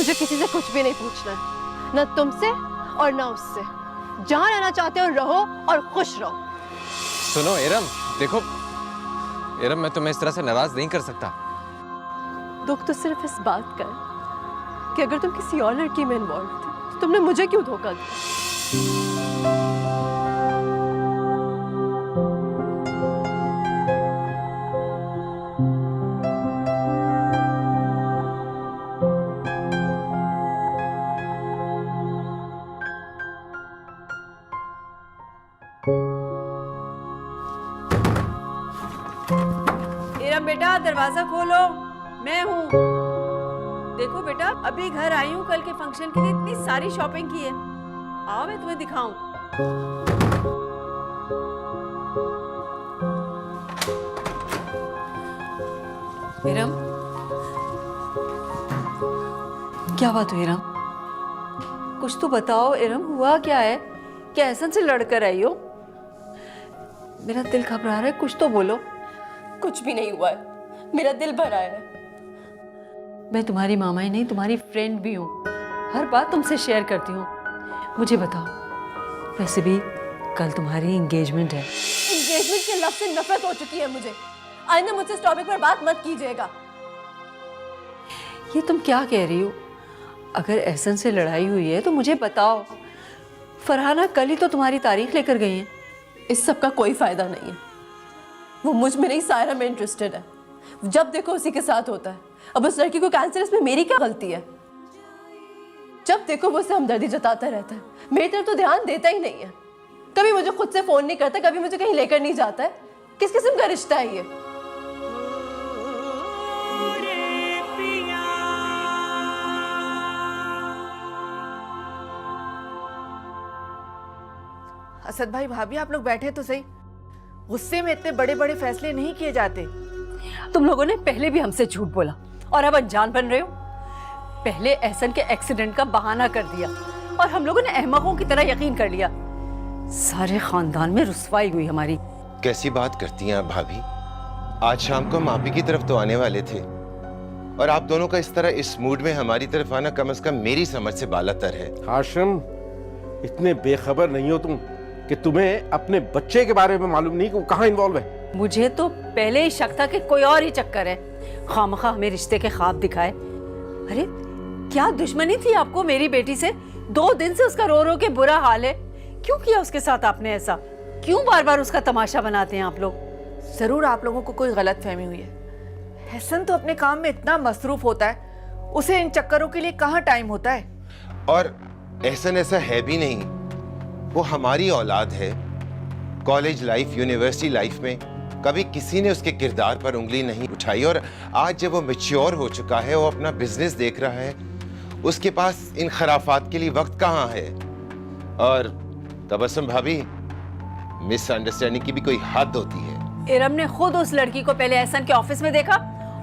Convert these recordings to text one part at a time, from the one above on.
मुझे किसी से कुछ भी नहीं पूछना है, ना तुमसे और ना उससे। जहां रहना चाहते हो रहो और खुश रहो। सुनो इरम, देखो इरम, मैं तुम्हें इस तरह से नाराज नहीं कर सकता। दुख तो सिर्फ इस बात का है कि अगर तुम किसी और लड़की में इन्वॉल्व थे तो तुमने मुझे क्यों धोखा दिया? इरम बेटा, दरवाजा खोलो, मैं हूँ। देखो बेटा, अभी घर आई हूँ, कल के फंक्शन के लिए इतनी सारी शॉपिंग की है। आओ मैं तुम्हें दिखाऊं। इरम, क्या बात हुई इरम? कुछ तो बताओ इरम, हुआ क्या है? क्या एहसन से लड़कर आई हो? मेरा दिल घबरा रहा है, कुछ तो बोलो। कुछ भी नहीं हुआ है, मेरा दिल भरा है। मैं तुम्हारी मामा ही नहीं, तुम्हारी फ्रेंड भी हूँ। हर बात तुमसे शेयर करती हूँ। मुझे बताओ, वैसे भी कल तुम्हारी एंगेजमेंट है। एंगेजमेंट के लफ्ज़ से नफरत हो चुकी है मुझे। आइंदा मुझसे इस टॉपिक पर बात मत कीजिएगा। ये तुम क्या कह रही हो? अगर एहसन से लड़ाई हुई है तो मुझे बताओ। फरहाना कल ही तो तुम्हारी तारीख लेकर गई हैं। इस सब का कोई फायदा नहीं है। वो मुझ में नहीं, सायरा में इंटरेस्टेड है। जब देखो उसी के साथ होता है। अब उस लड़की को कैंसर, इसमें मेरी क्या गलती है? जब देखो वो उससे हमदर्दी जताता रहता है, मेरी तरफ तो ध्यान देता ही नहीं है। कभी मुझे खुद से फोन नहीं करता, कभी मुझे कहीं लेकर नहीं जाता है। किस किस्म का रिश्ता है ये? असद भाई, भाभी, आप लोग बैठे तो सही। गुस्से में इतने बड़े बड़े फैसले नहीं किए जाते। तुम लोगों ने पहले भी हमसे झूठ बोला और अब अनजान बन रहे हो। पहले एहसन के एक्सीडेंट का बहाना कर दिया और हम लोगों ने अहमकों की तरह यकीन कर लिया। सारे खानदान में रुसवाई हुई हमारी। कैसी बात करती हैं आप भाभी? आज शाम को हम आप ही की तरफ तो आने वाले थे, और आप दोनों का इस तरह इस मूड में हमारी तरफ आना कम से कम मेरी समझ से बालातर है। हाशिम, इतने बेखबर नहीं हो तुम कि तुम्हें अपने बच्चे के बारे में मालूम नहीं कि वो कहाँ इन्वॉल्व है। मुझे तो पहले ही शक था कि कोई और ही चक्कर है। खामखा हमें रिश्ते के ख्वाब दिखाए। अरे क्या दुश्मनी थी आपको मेरी बेटी से? 2 दिन से उसका रो रो के बुरा हाल है। क्यों किया उसके साथ आपने ऐसा? क्यों बार बार उसका तमाशा बनाते हैं आप लोग? जरूर आप लोगों को कोई गलत फहमी हुई है। हसन तो अपने काम में इतना मसरूफ होता है, उसे इन चक्करों के लिए कहाँ टाइम होता है। और एहसन ऐसा है भी नहीं, वो हमारी औलाद है। कॉलेज लाइफ, यूनिवर्सिटी लाइफ में कभी किसी ने उसके किरदार पर उंगली नहीं उठाई, और आज जब वो मैच्योर हो चुका है, वो अपना बिजनेस देख रहा है, उसके पास इन खराफात के लिए वक्त कहाँ है। और तबस्सुम भाभी, मिसअंडरस्टैंडिंग की भी कोई हद होती है। इरम ने खुद उस लड़की को पहले एहसन के ऑफिस में देखा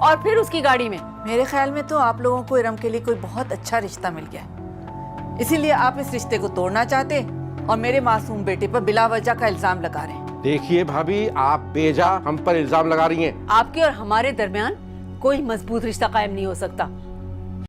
और फिर उसकी गाड़ी में। मेरे ख्याल में तो आप लोगों को इरम के लिए कोई बहुत अच्छा रिश्ता मिल गया है, इसीलिए आप इस रिश्ते को तोड़ना चाहते और मेरे मासूम बेटे पर बिला वजह का इल्जाम लगा रहे हैं। देखिए भाभी, आप बेजा हम पर इल्जाम लगा रही हैं। आपके और हमारे दरमियान कोई मजबूत रिश्ता कायम नहीं हो सकता।